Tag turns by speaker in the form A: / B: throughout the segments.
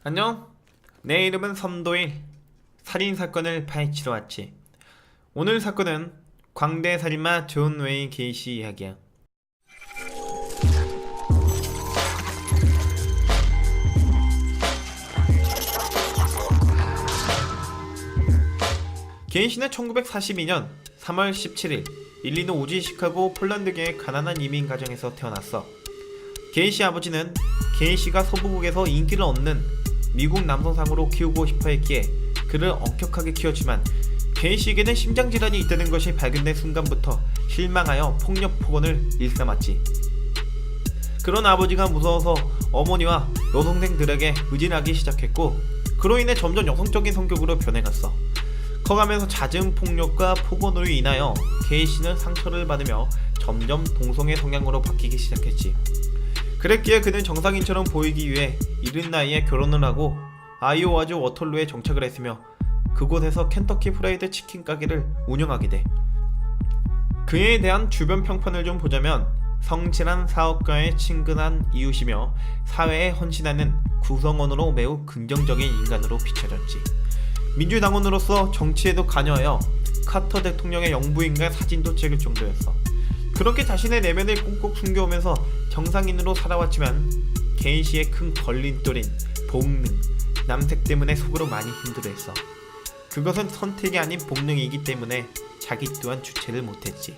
A: 안녕. 내 이름은 섬도일. 살인사건을 파헤치러 왔지. 오늘 사건은 광대 살인마 존 웨인 게이시 이야기야. 게이시는 1942년 3월 17일 일리노이주 시카고 폴란드계의 가난한 이민 가정에서 태어났어. 게이시 아버지는 게이시가 소부국에서 인기를 얻는 미국 남성상으로 키우고 싶어 했기에 그를 엄격하게 키웠지만 게이시에게는 심장질환이 있다는 것이 발견된 순간부터 실망하여 폭력 폭언을 일삼았지. 그런 아버지가 무서워서 어머니와 여동생들에게 의진하기 시작했고, 그로 인해 점점 여성적인 성격으로 변해갔어. 커가면서 잦은 폭력과 폭언으로 인하여 게이시는 상처를 받으며 점점 동성애 성향으로 바뀌기 시작했지. 그랬기에 그는 정상인처럼 보이기 위해 이른 나이에 결혼을 하고 아이오와주 워털루에 정착을 했으며 그곳에서 켄터키 프라이드 치킨 가게를 운영하게 돼. 그에 대한 주변 평판을 좀 보자면 성실한 사업가의 친근한 이웃이며 사회에 헌신하는 구성원으로 매우 긍정적인 인간으로 비춰졌지. 민주당원으로서 정치에도 관여하여 카터 대통령의 영부인과 사진도 찍을 정도였어. 그렇게 자신의 내면을 꽁꽁 숨겨오면서 정상인으로 살아왔지만 게이시의 큰 걸림돌인 복능, 남색 때문에 속으로 많이 힘들어했어. 그것은 선택이 아닌 본능이기 때문에 자기 또한 주체를 못했지.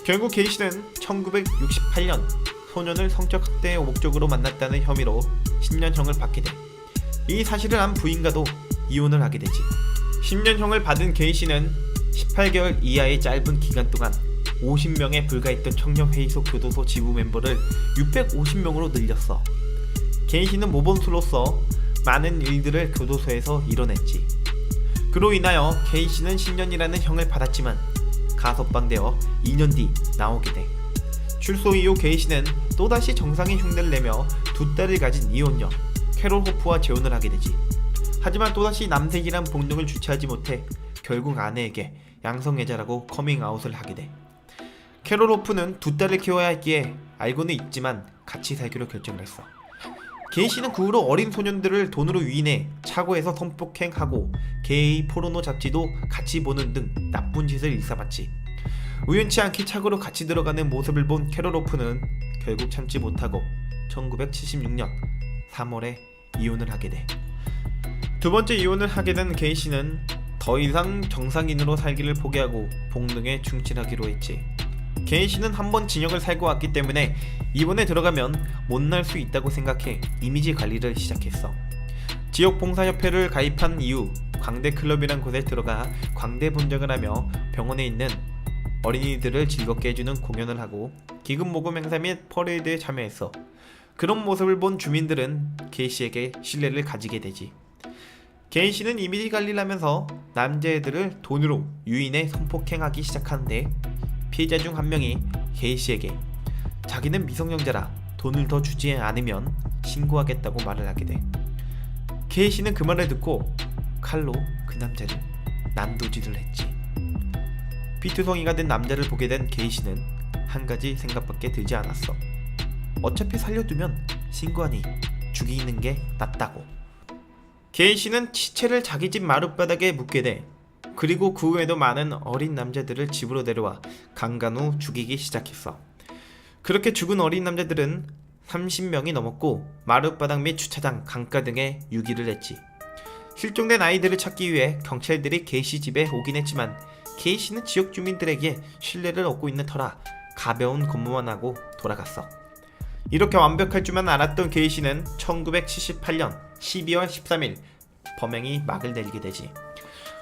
A: 결국 게이시는 1968년 소년을 성적 학대의 목적으로 만났다는 혐의로 10년형을 받게 돼. 이 사실을 안 부인과도 이혼을 하게 되지. 10년형을 받은 게이시는 18개월 이하의 짧은 기간 동안 50명에 불과했던 청년회의소 교도소 지부 멤버를 650명으로 늘렸어. 게이시는 모범수로서 많은 일들을 교도소에서 이뤄냈지. 그로 인하여 게이시는 10년이라는 형을 받았지만 가석방되어 2년 뒤 나오게 돼. 출소 이후 게이시는 또다시 정상인 흉내를 내며 두 딸을 가진 이혼녀 캐롤 호프와 재혼을 하게 되지. 하지만 또다시 남색이란 본능을 주체하지 못해 결국 아내에게 양성애자라고 커밍아웃을 하게 돼. 캐롤 호프는 두 딸을 키워야 했기에 알고는 있지만 같이 살기로 결정을 했어. 게이시는 그 후로 어린 소년들을 돈으로 유인해 차고에서 성폭행하고 게이 포르노 잡지도 같이 보는 등 나쁜 짓을 일삼았지. 우연치 않게 차고로 같이 들어가는 모습을 본 캐롤 호프는 결국 참지 못하고 1976년 3월에 이혼을 하게 돼. 두 번째 이혼을 하게 된 게이시는 더 이상 정상인으로 살기를 포기하고 복능에 충실하기로 했지. 게이시는 한번 징역을 살고 왔기 때문에 이번에 들어가면 못 날 수 있다고 생각해 이미지 관리를 시작했어. 지역봉사협회를 가입한 이후 광대클럽이란 곳에 들어가 광대 분장을 하며 병원에 있는 어린이들을 즐겁게 해주는 공연을 하고 기금 모금 행사 및 퍼레이드에 참여했어. 그런 모습을 본 주민들은 게이시에게 신뢰를 가지게 되지. 게이시는 이미지 관리를 하면서 남자애들을 돈으로 유인해 성폭행하기 시작하는데 피해자 중 한 명이 게이시에게 자기는 미성년자라 돈을 더 주지 않으면 신고하겠다고 말을 하게 돼. 게이시는 그 말을 듣고 칼로 그 남자를 난도질을 했지. 피투성이가 된 남자를 보게 된 게이시는 한 가지 생각밖에 들지 않았어. 어차피 살려두면 신고하니 죽이는 게 낫다고. 게이시는 시체를 자기 집 마룻바닥에 묻게 돼. 그리고 그 후에도 많은 어린 남자들을 집으로 데려와 강간 후 죽이기 시작했어. 그렇게 죽은 어린 남자들은 30명이 넘었고 마룻바닥 및 주차장, 강가 등에 유기를 했지. 실종된 아이들을 찾기 위해 경찰들이 게이시 집에 오긴 했지만 게이시는 지역 주민들에게 신뢰를 얻고 있는 터라 가벼운 근무만 하고 돌아갔어. 이렇게 완벽할 줄만 알았던 게이시는 1978년 12월 13일 범행이 막을 내리게 되지.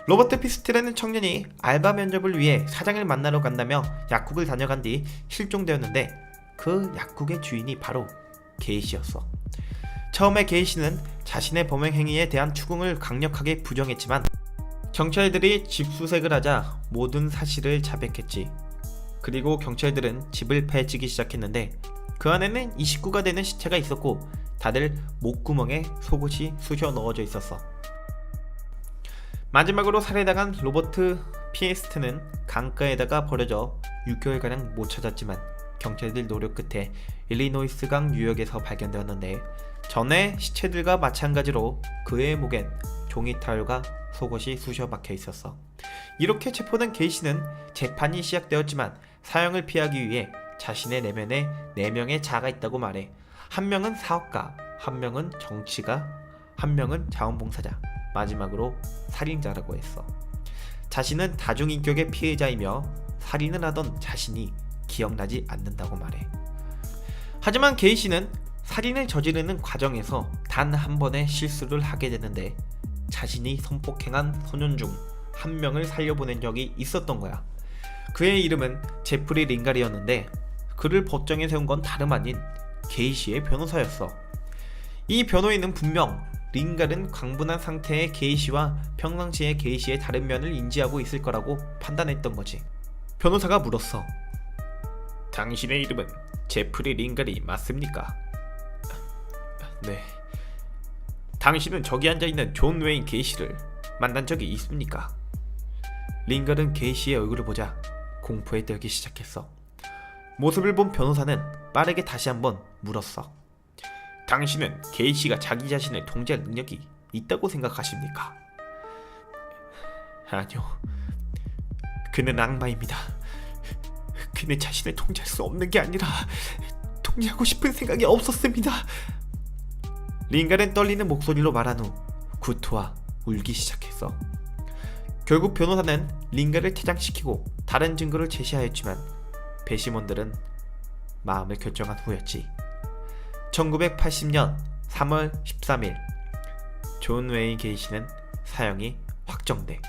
A: 로버트 피스트라는 청년이 알바 면접을 위해 사장을 만나러 간다며 약국을 다녀간 뒤 실종되었는데 그 약국의 주인이 바로 게이시였어. 처음에 게이시는 자신의 범행 행위에 대한 추궁을 강력하게 부정했지만 경찰들이 집수색을 하자 모든 사실을 자백했지. 그리고 경찰들은 집을 파헤치기 시작했는데 그 안에는 29가 되는 시체가 있었고 다들 목구멍에 속옷이 쑤셔 넣어져 있었어. 마지막으로 살해당한 로버트 피에스트는 강가에다가 버려져 6개월가량 못 찾았지만 경찰들 노력 끝에 일리노이스강 유역에서 발견되었는데 전에 시체들과 마찬가지로 그의 목엔 종이 타올과 속옷이 쑤셔 박혀 있었어. 이렇게 체포된 게이시는 재판이 시작되었지만 사형을 피하기 위해 자신의 내면에 4명의 자아가 있다고 말해. 한 명은 사업가, 한 명은 정치가, 한 명은 자원봉사자, 마지막으로 살인자라고 했어. 자신은 다중인격의 피해자이며 살인을 하던 자신이 기억나지 않는다고 말해. 하지만 게이시는 살인을 저지르는 과정에서 단 한 번의 실수를 하게 되는데 자신이 성폭행한 소년 중 한 명을 살려보낸 적이 있었던 거야. 그의 이름은 제프리 링갈이었는데 그를 법정에 세운 건 다름 아닌 게이시의 변호사였어. 이 변호인은 분명 링갈은 광분한 상태의 게이시와 평상시의 게이시의 다른 면을 인지하고 있을 거라고 판단했던 거지. 변호사가 물었어. 당신의 이름은 제프리 링갈이 맞습니까? 네. 당신은 저기 앉아있는 존 웨인 게이시를 만난 적이 있습니까? 링갈은 게이시의 얼굴을 보자 공포에 떨기 시작했어. 모습을 본 변호사는 빠르게 다시 한번 물었어. 당신은 게이시가 자기 자신을 통제할 능력이 있다고 생각하십니까? 아니요. 그는 악마입니다. 그는 자신을 통제할 수 없는 게 아니라 통제하고 싶은 생각이 없었습니다. 링갈은 떨리는 목소리로 말한 후 구토와 울기 시작했어. 결국 변호사는 링갈을 퇴장시키고 다른 증거를 제시하였지만 배심원들은 마음을 결정한 후였지. 1980년 3월 13일 존 웨인 게이시는 사형이 확정돼.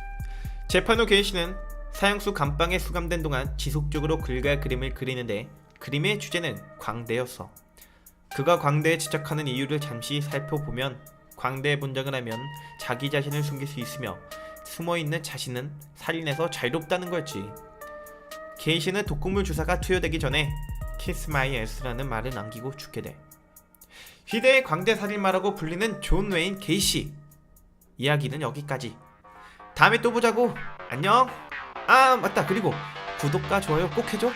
A: 재판 후 게이시는 사형수 감방에 수감된 동안 지속적으로 글과 그림을 그리는데 그림의 주제는 광대였어. 그가 광대에 집착하는 이유를 잠시 살펴보면 광대에 분장을 하면 자기 자신을 숨길 수 있으며 숨어있는 자신은 살인해서 자유롭다는 거였지. 게이시는 독극물 주사가 투여되기 전에 키스 마이 에스라는 말을 남기고 죽게 돼. 희대의 광대 살인마라고 불리는 존 웨인 게이시. 이야기는 여기까지. 다음에 또 보자고. 안녕. 아 맞다, 그리고 구독과 좋아요 꼭 해줘.